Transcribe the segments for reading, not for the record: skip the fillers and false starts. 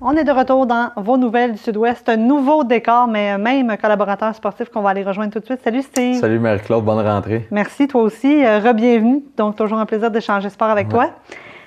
On est de retour dans vos nouvelles du Sud-Ouest. Un nouveau décor, mais même collaborateur sportif qu'on va aller rejoindre tout de suite. Salut Steve. Salut Marie-Claude, bonne rentrée. Merci, toi aussi. Re-bienvenue. Donc, toujours un plaisir d'échanger sport avec toi.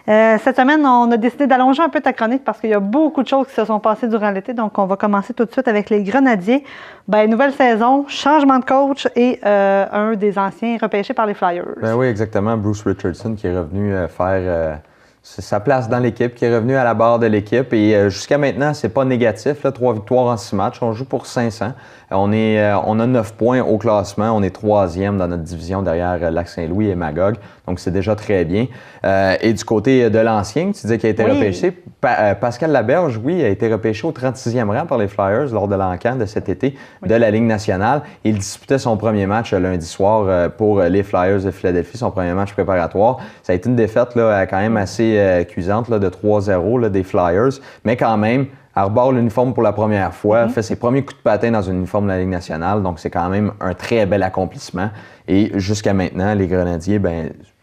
Cette semaine, on a décidé d'allonger un peu ta chronique parce qu'il y a beaucoup de choses qui se sont passées durant l'été. Donc, on va commencer tout de suite avec les Grenadiers. Nouvelle saison, changement de coach et un des anciens repêchés par les Flyers. Oui, exactement. Bruce Richardson qui est revenu faire sa place dans l'équipe, qui est revenu à la barre de l'équipe. Et jusqu'à maintenant, c'est pas négatif. Là, 3 victoires en 6 matchs. On joue pour 500. On a 9 points au classement. On est 3e dans notre division derrière Lac-Saint-Louis et Magog. Donc, c'est déjà très bien. Et du côté de l'ancien, tu disais qu'il a été repêché. Pascal Laberge, oui, a été repêché au 36e rang par les Flyers lors de l'encan de cet été de la Ligue nationale. Il disputait son premier match lundi soir pour les Flyers de Philadelphie, son premier match préparatoire. Ça a été une défaite là, quand même assez cuisante là, de 3-0 là, des Flyers. Mais quand même, arbore l'uniforme pour la première fois, fait ses premiers coups de patin dans un uniforme de la Ligue nationale. Donc, c'est quand même un très bel accomplissement. Et jusqu'à maintenant, les Grenadiers,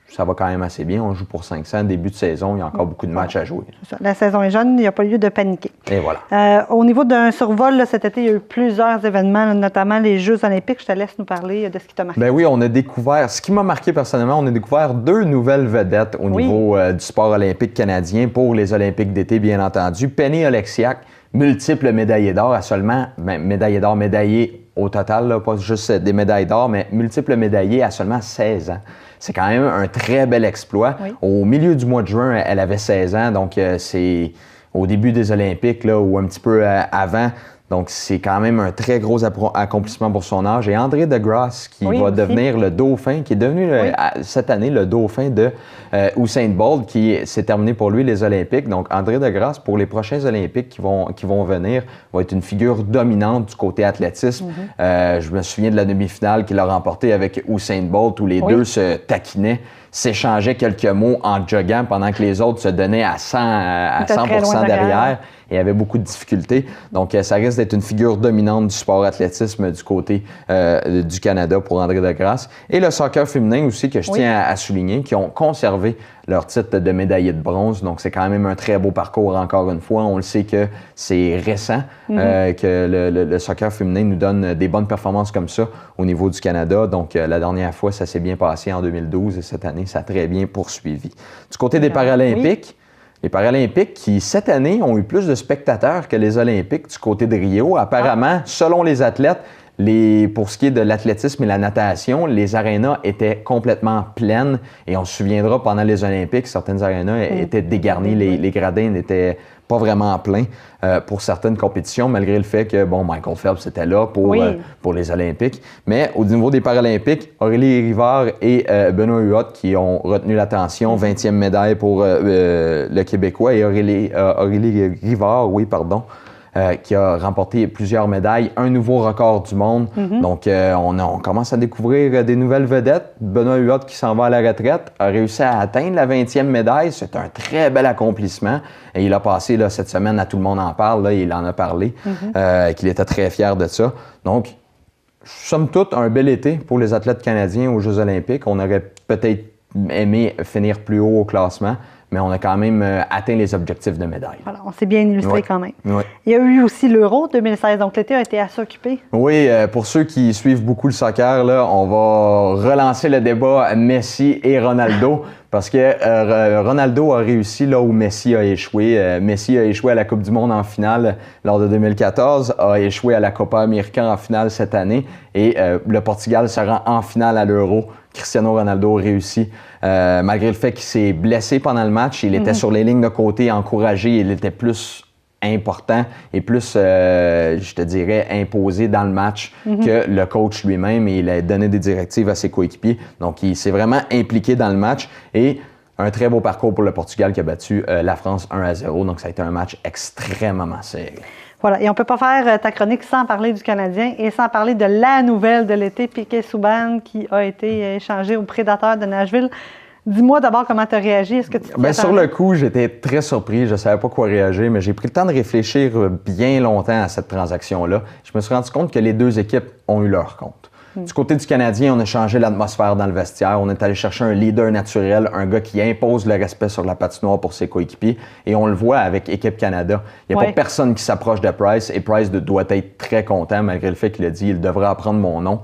ça va quand même assez bien. On joue pour 500. Début de saison, il y a encore beaucoup de matchs à jouer. C'est ça. La saison est jeune, il n'y a pas lieu de paniquer. Et voilà. Au niveau d'un survol, là, cet été, il y a eu plusieurs événements, notamment les Jeux olympiques. Je te laisse nous parler de ce qui t'a marqué. Oui, on a découvert, ce qui m'a marqué personnellement, on a découvert 2 nouvelles vedettes au niveau du sport olympique canadien pour les Olympiques d'été, bien entendu. Penny Oleksiak, multiple médaillé d'or à seulement, médaillé au total, là, pas juste des médailles d'or, mais multiple médaillé à seulement 16 ans. C'est quand même un très bel exploit. Oui. Au milieu du mois de juin, elle avait 16 ans, donc c'est au début des Olympiques là, ou un petit peu avant. Donc, c'est quand même un très gros accomplissement pour son âge. Et André DeGrasse, qui va devenir le dauphin, qui est devenu cette année le dauphin de Usain Bolt, qui s'est terminé pour lui les Olympiques. Donc, André DeGrasse, pour les prochains Olympiques qui vont venir, va être une figure dominante du côté athlétisme. Je me souviens de la demi-finale qu'il a remportée avec Usain Bolt, où les deux se taquinaient, s'échangeaient quelques mots en joguant pendant que les autres se donnaient à 100% derrière. Et il y avait beaucoup de difficultés. Donc, ça risque d'être une figure dominante du sport athlétisme du côté du Canada pour André DeGrasse. Et le soccer féminin aussi, que je tiens à souligner, qui ont conservé leur titre de médaillé de bronze. Donc, c'est quand même un très beau parcours, encore une fois. On le sait que c'est récent que le soccer féminin nous donne des bonnes performances comme ça au niveau du Canada. Donc, la dernière fois, ça s'est bien passé en 2012 et cette année, ça a très bien poursuivi. Du côté des Paralympiques, les Paralympiques qui, cette année, ont eu plus de spectateurs que les Olympiques du côté de Rio. Apparemment, selon les athlètes, pour ce qui est de l'athlétisme et la natation, les arénas étaient complètement pleines. Et on se souviendra, pendant les Olympiques, certaines arénas étaient dégarnies. Les gradins n'étaient pas vraiment pleins pour certaines compétitions, malgré le fait que, Michael Phelps était là pour les Olympiques. Mais au niveau des Paralympiques, Aurélie Rivard et Benoît Huot qui ont retenu l'attention, 20e médaille pour le Québécois, et Aurélie Rivard, qui a remporté plusieurs médailles, un nouveau record du monde. Donc, on commence à découvrir des nouvelles vedettes. Benoît Huot, qui s'en va à la retraite, a réussi à atteindre la 20e médaille. C'est un très bel accomplissement. Et il a passé cette semaine, à Tout le monde en parle, là, il en a parlé, qu'il était très fier de ça. Donc, somme toute, un bel été pour les athlètes canadiens aux Jeux olympiques. On aurait peut-être aimé finir plus haut au classement, mais on a quand même atteint les objectifs de médaille. Voilà, on s'est bien illustré quand même. Il y a eu aussi l'Euro 2016, donc l'été a été assez occupé. Oui, pour ceux qui suivent beaucoup le soccer, là, on va relancer le débat Messi et Ronaldo, parce que Ronaldo a réussi là où Messi a échoué. Messi a échoué à la Coupe du Monde en finale lors de 2014, a échoué à la Copa América en finale cette année, et le Portugal se rend en finale à l'Euro. Cristiano Ronaldo réussit. Malgré le fait qu'il s'est blessé pendant le match, il était sur les lignes de côté, encouragé, il était plus important et plus, je te dirais, imposé dans le match que le coach lui-même, et il a donné des directives à ses coéquipiers. Donc, il s'est vraiment impliqué dans le match, et un très beau parcours pour le Portugal qui a battu la France 1-0. Donc, ça a été un match extrêmement serré. Voilà, et on ne peut pas faire ta chronique sans parler du Canadien et sans parler de la nouvelle de l'été, Piquet Souban, qui a été échangé aux Prédateurs de Nashville. Dis-moi d'abord comment tu as réagi. Est-ce que tu sur le coup, j'étais très surpris. Je ne savais pas quoi réagir, mais j'ai pris le temps de réfléchir bien longtemps à cette transaction-là. Je me suis rendu compte que les deux équipes ont eu leur compte. Du côté du Canadien, on a changé l'atmosphère dans le vestiaire. On est allé chercher un leader naturel, un gars qui impose le respect sur la patinoire pour ses coéquipiers. Et on le voit avec Équipe Canada. Il n'y a pas personne qui s'approche de Price et Price doit être très content malgré le fait qu'il a dit il devrait apprendre mon nom.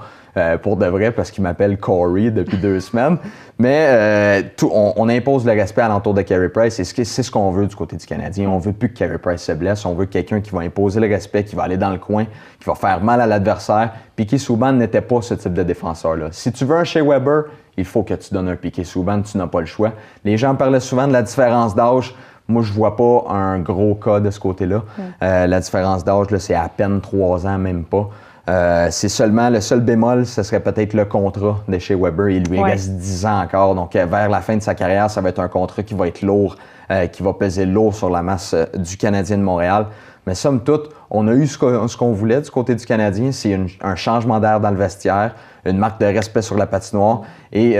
Pour de vrai, parce qu'il m'appelle Corey depuis 2 semaines. Mais on impose le respect alentour de Carey Price et c'est ce qu'on veut du côté du Canadien. On veut plus que Carey Price se blesse. On veut quelqu'un qui va imposer le respect, qui va aller dans le coin, qui va faire mal à l'adversaire. Piquet Souban n'était pas ce type de défenseur-là. Si tu veux un Shea Weber, il faut que tu donnes un Piquet Souban. Tu n'as pas le choix. Les gens parlaient souvent de la différence d'âge. Moi, je vois pas un gros cas de ce côté-là. La différence d'âge, c'est à peine 3 ans, même pas. C'est seulement le seul bémol, ce serait peut-être le contrat de Shea Weber. Il lui reste 10 ans encore. Donc, vers la fin de sa carrière, ça va être un contrat qui va être lourd, qui va peser lourd sur la masse du Canadien de Montréal. Mais somme toute, on a eu ce qu'on voulait du côté du Canadien. C'est un changement d'air dans le vestiaire, une marque de respect sur la patinoire et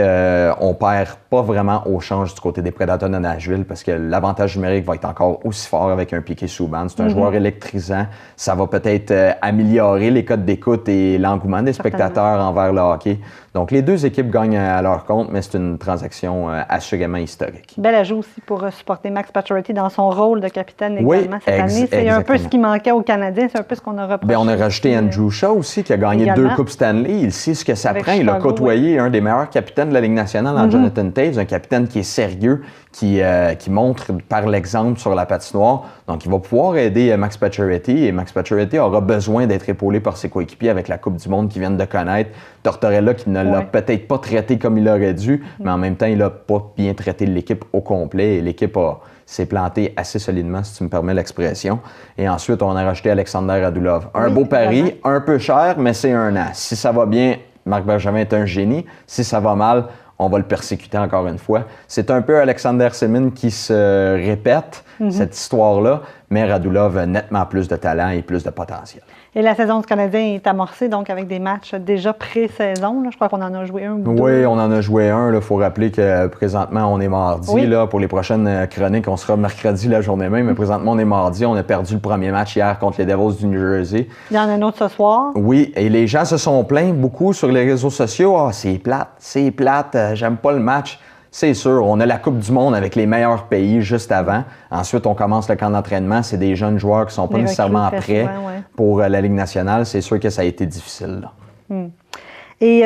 on perd pas vraiment au change du côté des Prédateurs de Nashville parce que l'avantage numérique va être encore aussi fort avec un Piquet Souban. C'est un joueur électrisant. Ça va peut-être améliorer les codes d'écoute et l'engouement des spectateurs envers le hockey. Donc, les 2 équipes gagnent à leur compte, mais c'est une transaction assurément historique. Bel ajout aussi pour supporter Max Pacioretty dans son rôle de capitaine également cette année. C'est un peu ce qui manquait aux Canadiens, c'est un peu ce qu'on a reproché. Bien, on a rajouté Andrew Shaw aussi, qui a gagné également 2 Coupes Stanley. Il sait ce que ça prend. Il a côtoyé un des meilleurs capitaines de la Ligue nationale, en Jonathan Toews, un capitaine qui est sérieux, qui montre par l'exemple sur la patinoire. Donc, il va pouvoir aider Max Pacioretty et Max Pacioretty aura besoin d'être épaulé par ses coéquipiers avec la Coupe du Monde qu'ils viennent de connaître. Tortorella qui ne l'a peut-être pas traité comme il aurait dû, mais en même temps, il n'a pas bien traité l'équipe au complet et l'équipe s'est plantée assez solidement, si tu me permets l'expression. Et ensuite, on a rajouté Alexander Radulov. Un beau pari, un peu cher, mais c'est 1 an. Si ça va bien, Marc Bergevin est un génie. Si ça va mal, on va le persécuter encore une fois. C'est un peu Alexander Semin qui se répète, cette histoire-là, mais Radulov a nettement plus de talent et plus de potentiel. Et la saison du Canadien est amorcée, donc avec des matchs déjà pré-saison. Je crois qu'on en a joué un ou 2. Oui, on en a joué un. Il faut rappeler que présentement, on est mardi. Oui. Là, pour les prochaines chroniques, on sera mercredi la journée même, mais présentement, on est mardi. On a perdu le premier match hier contre les Devils du New Jersey. Il y en a un autre ce soir. Oui, et les gens se sont plaints beaucoup sur les réseaux sociaux. « Ah, c'est plate, j'aime pas le match ». C'est sûr, on a la Coupe du Monde avec les meilleurs pays juste avant. Ensuite, on commence le camp d'entraînement. C'est des jeunes joueurs qui ne sont pas nécessairement prêts pour la Ligue nationale. C'est sûr que ça a été difficile. Là. Et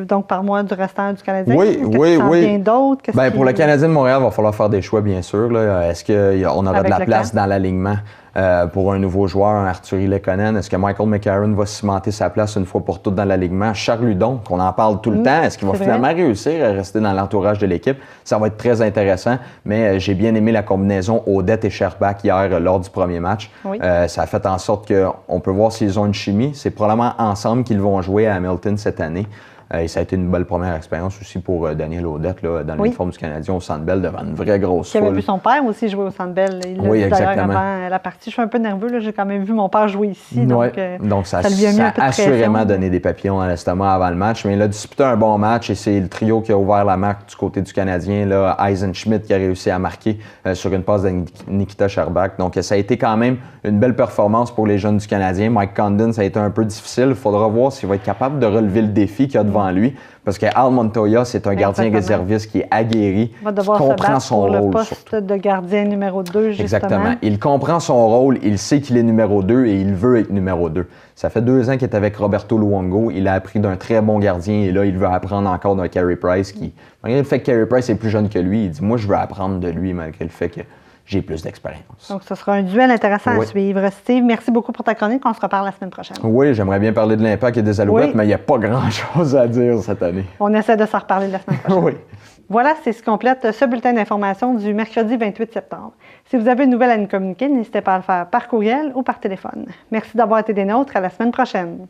donc, parle-moi du restant du Canadien. Oui. D'autres? Pour le Canadien de Montréal, il va falloir faire des choix, bien sûr. Est-ce qu'on aura de la place dans l'alignement pour un nouveau joueur, un Artturi Lehkonen? Est-ce que Michael McCarron va cimenter sa place une fois pour toutes dans l'alignement? Charles Hudon, qu'on en parle tout le temps, est-ce qu'il va finalement réussir à rester dans l'entourage de l'équipe? Ça va être très intéressant, mais j'ai bien aimé la combinaison Odette et Sherbak hier lors du premier match. Ça a fait en sorte qu'on peut voir s'ils ont une chimie. C'est probablement ensemble qu'ils vont jouer à Hamilton cette année. Et ça a été une belle première expérience aussi pour Daniel Audette là, dans l'uniforme du Canadien au Centre Bell devant une vraie grosse foule. Qui avait vu son père aussi jouer au Centre Bell. Il l'a dit d'ailleurs avant la partie. Je suis un peu nerveux, là, j'ai quand même vu mon père jouer ici. Donc ça lui a mis un peu de pression. Assurément donné des papillons à l'estomac avant le match. Mais il a disputé un bon match et c'est le trio qui a ouvert la marque du côté du Canadien. Là, Eisenschmidt qui a réussi à marquer sur une passe de Nikita Sherbak. Donc ça a été quand même une belle performance pour les jeunes du Canadien. Mike Condon, ça a été un peu difficile. Il faudra voir s'il va être capable de relever le défi qu'il y a devant lui. Parce que Al Montoya, c'est un gardien réserviste qui est aguerri, qui comprend son rôle. Le poste de gardien numéro 2, justement. Exactement. Il comprend son rôle, il sait qu'il est numéro 2 et il veut être numéro 2. Ça fait 2 ans qu'il est avec Roberto Luongo. Il a appris d'un très bon gardien et là, il veut apprendre encore d'un Carey Price qui, malgré le fait que Carey Price est plus jeune que lui, il dit « Moi, je veux apprendre de lui malgré le fait que j'ai plus d'expérience. » Donc, ce sera un duel intéressant à suivre. Steve, merci beaucoup pour ta chronique. On se reparle la semaine prochaine. Oui, j'aimerais bien parler de l'Impact et des Alouettes, mais il n'y a pas grand-chose à dire cette année. On essaie de s'en reparler la semaine prochaine. Oui. Voilà, c'est ce qui complète ce bulletin d'information du mercredi 28 septembre. Si vous avez une nouvelle à nous communiquer, n'hésitez pas à le faire par courriel ou par téléphone. Merci d'avoir été des nôtres. À la semaine prochaine.